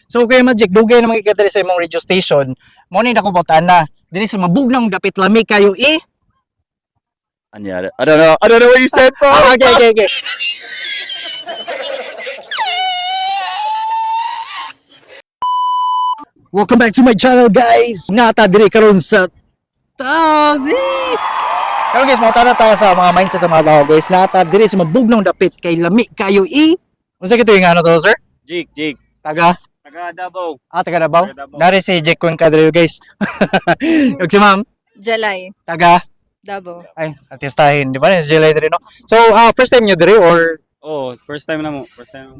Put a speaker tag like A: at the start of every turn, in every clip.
A: So kay Magic dugay na makikita sa imong radio station. Mo ni dako na. Dili sa mabugnaw dapit lami kayo
B: Anyari. I don't know what you said, bro.
A: Okay. Welcome back to my channel, guys. Nata diri karon sa Tazi. Karon guys, mo ta sa mga mindset sa mga tao, guys. Nata diri sa mabugnaw dapit kay lami kayo Unsa kito yung ano to, sir?
B: Jig.
A: Taga
B: Davao.
A: taga Davao.
B: Taga Davao.
A: Nari si Jack Kun kadre, guys. Ug si ma'am,
C: Jalay,
A: taga
C: Davao.
A: ay, artistahin, di ba? Jelay diri, no? So, first time nyo diri or
B: Oh, first time na mo. First time.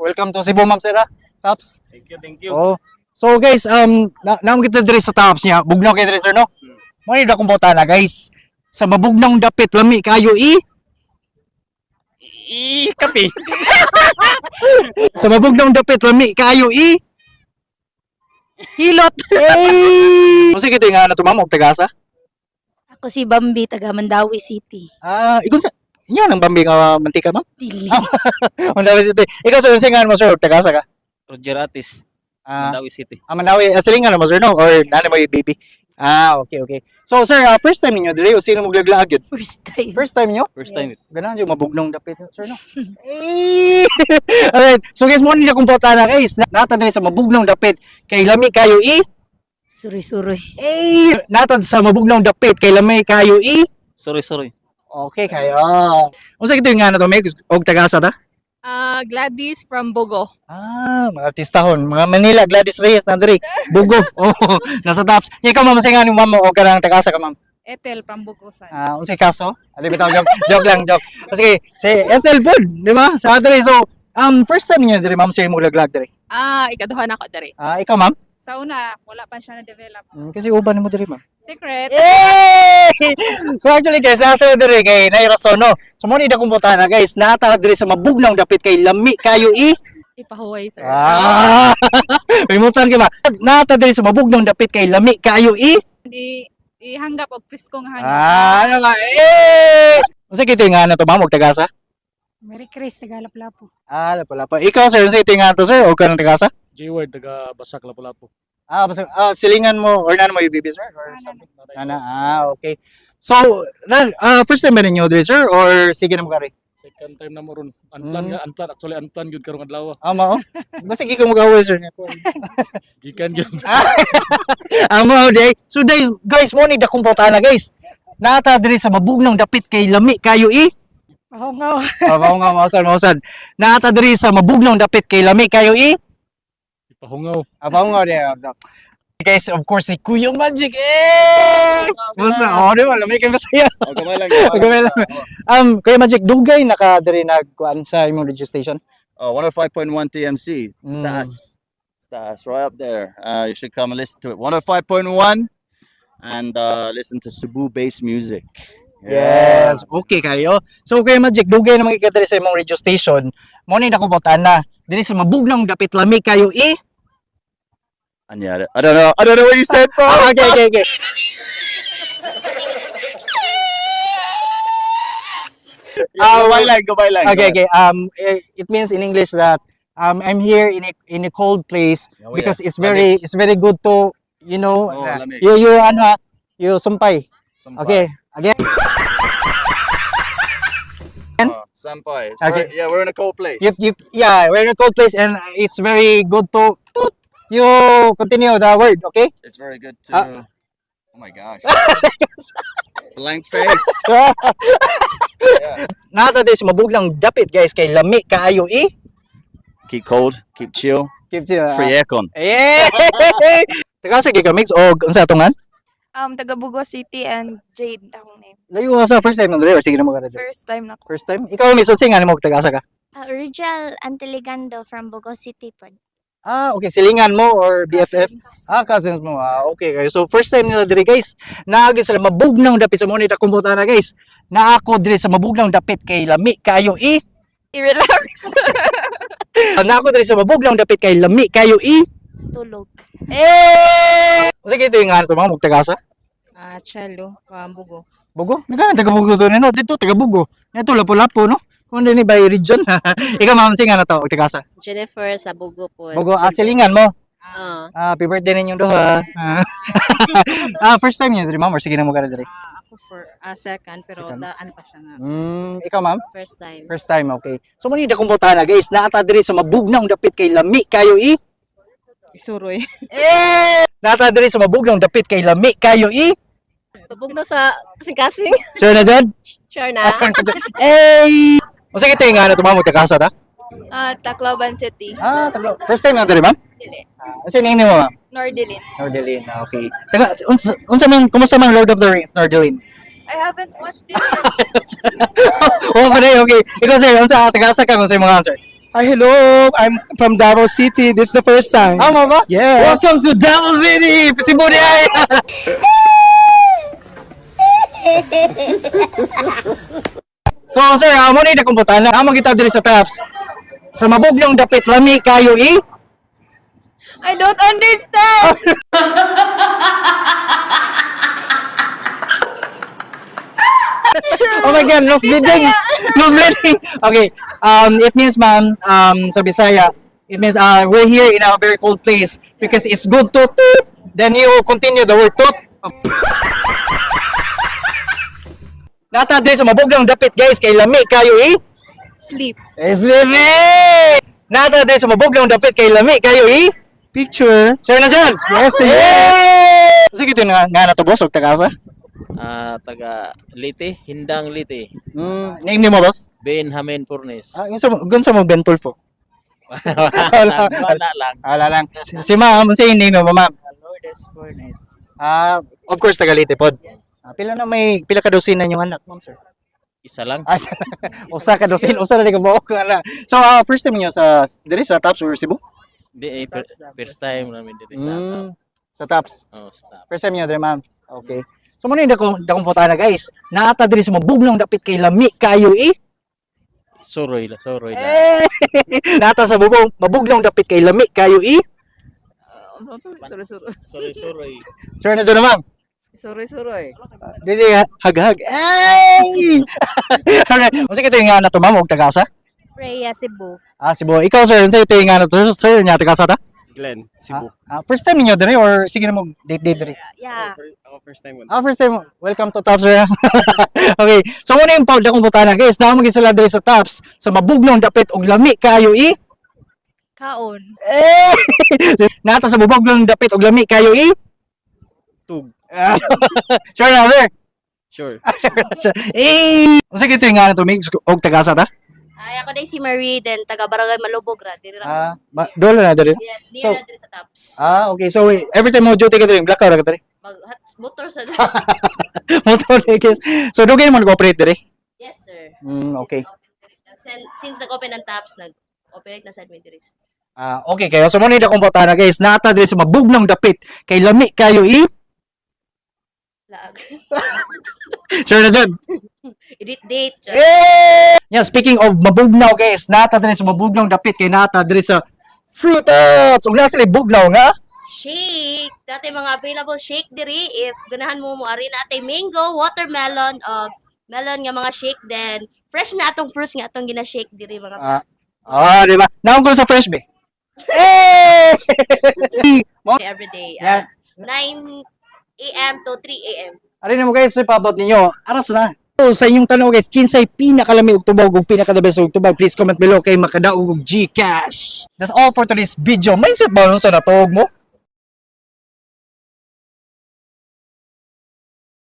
A: welcome to Cebu, ma'am, sir, Tops.
B: Thank you.
A: Oh. So guys, naam kita diri sa Tops niya. Bugnaw kay diri, sir, no? Mo ni da kong na, guys. Sa mabugnaw dapit lami kayo
B: Kape.
A: Sa mabugnaw dapit lami kayo
C: Hilot.
A: Unsa kito nga na to, ma'am, og tagasa?
C: Ako si Bambi, taga Mandawi City.
A: Ikon sa inyo nang bambi ka mantika, ma'am?
C: Dili.
A: Mandawi City. Ikaw sa unsa nga mo, sir, og tagasa ka?
B: Roger Atis. Mandawi City.
A: Mandawi, silingan mo, sir, no? Or nana mo yung baby? Okay. So, sir, first time ninyo diri o sino mo glaglaag yun?
C: First time.
A: First time nyo?
B: First time.
A: Ganahan yung mabugnong dapit, sir, no? Alright. So, guys, mo nila kung na, guys. Natad sa mabugnong dapit kay lami kayo
C: Suri-suri.
A: Natad sa mabugnong dapit kay lami kayo
B: Sorry.
A: Okay, kayo. Unsa kito yung nga na to, may og tagasa ta?
D: Gladys from Bogo.
A: Mga artistahon. Mga Manila, Gladys Reyes, nandiri. Bugo. Nasa Tops. Ikaw, ma'am, sa nga ni ma'am, o ka ng tagasa ka, ma'am?
D: Ethel from Bugosan.
A: Unsay kaso? Ali bitaw joke lang. Sige, si Ethel Pod, di ba? Sa diri. So, first time niyo diri, ma'am, sa imong laglag diri.
D: Ikaduhan ako dari.
A: Ikaw, ma'am?
D: Sa una, wala pa siya na-develop.
A: Kasi uban mo diri, ma'am.
D: Secret.
A: Yay! So actually guys, nasa diri kay Nay Rasono. So mo ni da kumputa na, guys. Nata diri sa mabugnaw dapit kay lami kayo
D: Ipahuway, sir.
A: May mutan ka ba? Nata diri sa mabugnaw dapit kay lami kayo
D: Ihanggap og piskong hanggap.
A: Ano nga? Unsa kito nga na to, ma'am, og tagasa?
C: Merry Chris, taga Lapu-Lapu.
A: Lapu-lapu. Ikaw, sir, unsa ito nga to, sir? Og ka ng tagasa?
E: J-Word, taga Basak, Lapu-Lapu.
A: Basta, silingan mo or nana mo yung baby, sir? Or something? Nana, okay. So, first time ba ninyo diri, sir? Or sige na mo kari?
E: Second time na mo ron. Unplanned. Actually, unplanned yun karong adlaw.
A: Mao? Basta ikaw mag-away, sir.
E: Gikan yun.
A: Mao, day. So, day, guys, mo ni da kumputa na, guys. Nata diri sa mabugnaw dapit kay lami kayo
C: Mahongaw.
A: Mausan. Nata diri sa mabugnaw dapit kay lami kayo
E: Ipahungaw.
A: Abangaw dia. Guys, of course, si Kuya Magic. Basta, di ba? Lamig kayo masaya.
B: Gamay lang.
A: Kuya Magic, dugay naka diri nagkuan sa imong radio station.
B: 105.1 TMC. Taas, right up there. You should come and listen to it. 105.1 and listen to Cebu-based music.
A: Yes, okay kayo. So, Kuya Magic, dugay na makikita diri sa imong radio station. Mo ni dako na. Diri sa mabugnaw dapit lami kayo
B: Anyari. I don't know what you said, bro.
A: Okay.
B: Gabay lang.
A: Okay. It means in English that I'm here in a cold place because it's very good to
B: lamig.
A: you sumpay. Okay, again.
B: Senpai.
A: Okay.
B: We're in a cold place.
A: We're in a cold place and it's very good to you continue the word, okay?
B: It's very good to. Oh my gosh. Blank face.
A: Nata des mabuglang dapit, guys, kay lami kaayo
B: Keep cold. Keep chill.
A: Keep you.
B: Free aircon.
A: Taga sa gigamix og unsa atongan?
F: Taga Bugo City and Jade akong name.
A: Layo sa first time nandre or sige na mo kada.
F: First time na ko.
A: First time? Ikaw miso singa nimo taga sa ka?
G: Original Antiligando from Bogo City po.
A: Okay, silingan mo or BFF? Cousins mo. Okay kayo. So first time nila diri, guys. Naagi sila mabugnaw dapit sa monita kumputa na, guys. Na ako diri sa mabugnaw dapit kay lami kayo
F: I-relax.
A: Na ako diri sa mabugnaw dapit kay lami kayo
G: Tulog.
A: Unsa kito yung ano to, mga magtagasa?
C: Chalo, Bugo.
A: Bugo? Nagana taga Bugo to nino. Dito taga Bugo. Ito Lapu-Lapu, no? Kung din by region. Ikaw ma'am singa na to, og tagasa.
H: Jennifer sa Bugo po.
A: Bago silingan mo.
H: Ah,
A: Happy birthday ninyong duha. First time niyo diri ma'am or sige na mo gara diri.
H: ako for second pero
A: Second.
H: daan pa siya nga.
A: Ikaw ma'am?
H: First time.
A: First time, okay. So muni da kung na guys, naata diri sa mabugnang dapit kay lami kayo
H: Isuroy.
A: Naata diri sa mabugnang dapit kay lami kayo
H: Pabugno sa kasing-kasing.
A: Sure na jud?
H: Sure na.
A: Hey! O sige tayo nga na tumamog takasa ta.
F: Tacloban City.
A: Taglo. First time na diri ma'am?
F: Dili.
A: Kasi nini mo ma'am?
F: Nordelin.
A: Nordelin, okay. Taga, unsa man, kumusta man Lord of the Rings, Nordelin?
F: I haven't watched it.
A: Oo pa rin, okay. Ikaw sir, unsa tagasa ka kung sa mga answer?
I: Hi, hello. I'm from Davao City. This is the first time.
A: Mo ba?
I: Yes.
A: Welcome to Davao City! Cebu di ay! So sir, amo ni na kumputan na. Amo kita diri sa taps. Sa mabugnong dapit lami kayo
F: I don't understand.
A: Oh my God, nose bleeding. Nose bleeding. Okay. It means, ma'am, sa Bisaya, it means we're here in a very cold place because it's good to toot. Then you continue the word toot. Nata diri sa mabuglang dapit, guys, kay lami kayo
F: Sleep.
A: Sleepy! Nata diri sa mabuglang dapit kay lami kayo
I: Picture.
A: Sir na dyan?
I: Yes,
A: Hey! Sige, ito nga natubos, huwag takasa.
J: Taga Liti, Hindang Liti,
A: Name niyo mo, boss?
J: Benjamin Furnes.
A: Gunsa mo Bentulfo?
J: Wala lang.
A: Ala lang. Si ma'am, si name mo, ma'am?
H: Lourdes Furnes.
A: Of course, Tagalite pod. Pila ka dosina yung anak, ma'am, sir?
J: Isa lang.
A: Usa ka dosin, usa na di ka buok ala. So, first time niyo sa diri sa Taps or Cebu?
J: Di, first time namin dito sa
A: Sa Taps.
J: oh, stop.
A: First time niyo diri, ma'am. Okay. So, muna yung dakong puta na, guys. Naata diri sa mabugnong dapit kay lami kayo
J: Suroy lang.
A: Nata sa mabugnong dapit kay lami kayo
J: Suroy.
A: Sure na doon, ma'am.
H: Suroy.
A: Dili hag-hag. Ay! Alright. Kasi ito yung nga na to, ma'am, huwag tagasa.
C: Freya, Cebu.
A: Cebu. Ikaw, sir, unsa ito yung nga na to, sir, niya tagasa ta?
E: Glenn, Cebu.
A: First time niyo diri or sige na mo date diri?
C: Yeah.
E: Ako first time.
A: First time. Welcome to Tops, sir. Okay. So muna yung paul akong butana, guys. Na mag-isala diri sa Tops sa mabugnong dapit og lami kayo
C: Kaon.
A: Nata sa mabugnong dapit og lami kayo
E: Tug.
A: Sure na, sir.
E: Sure.
A: Sure. Unsa ito yung nga na to, mix og tagasa ta?
H: Ay, ako din si Marie, then taga Barangay Malubog ra. Diri ra.
A: Dolo na diri.
H: Yes,
A: So-
H: near na diri sa Taps.
A: Okay. So every time mo duty ka diri, black ka diri.
H: Motor sa
A: Motor guys. So dugay mo nag-operate diri.
H: Yes, sir.
A: Okay.
H: Since nag-open ang Taps, nag-operate na sa diri.
A: Okay kayo. So muna yung akong butana, guys. Nata diri sa mabugnong dapit kay lami kayo
H: Laag.
A: Sure na dyan.
H: Edit date.
A: Yeah, speaking of mabugnaw, guys, nata diri sa mabugnong dapit kay nata diri sa Fruit Ups. Ug na sila bugnaw nga.
H: Shake. Dati mga available shake diri. If ganahan mo ari na atay mango, watermelon, melon nga mga shake. Then, fresh na atong fruits nga atong gina-shake diri mga
A: Di ba? Naon ko sa fresh be.
H: every day.
A: Yeah.
H: 9 a.m. to 3 a.m.
A: Ari na mo guys, ipabot ninyo. Aras na. So, sa inyong tanong guys, kinsay pinakalami og tubag ug pinaka the best og tubag, please comment below kay makadaog og GCash. That's all for today's video. Mindset ba nun sa natog mo?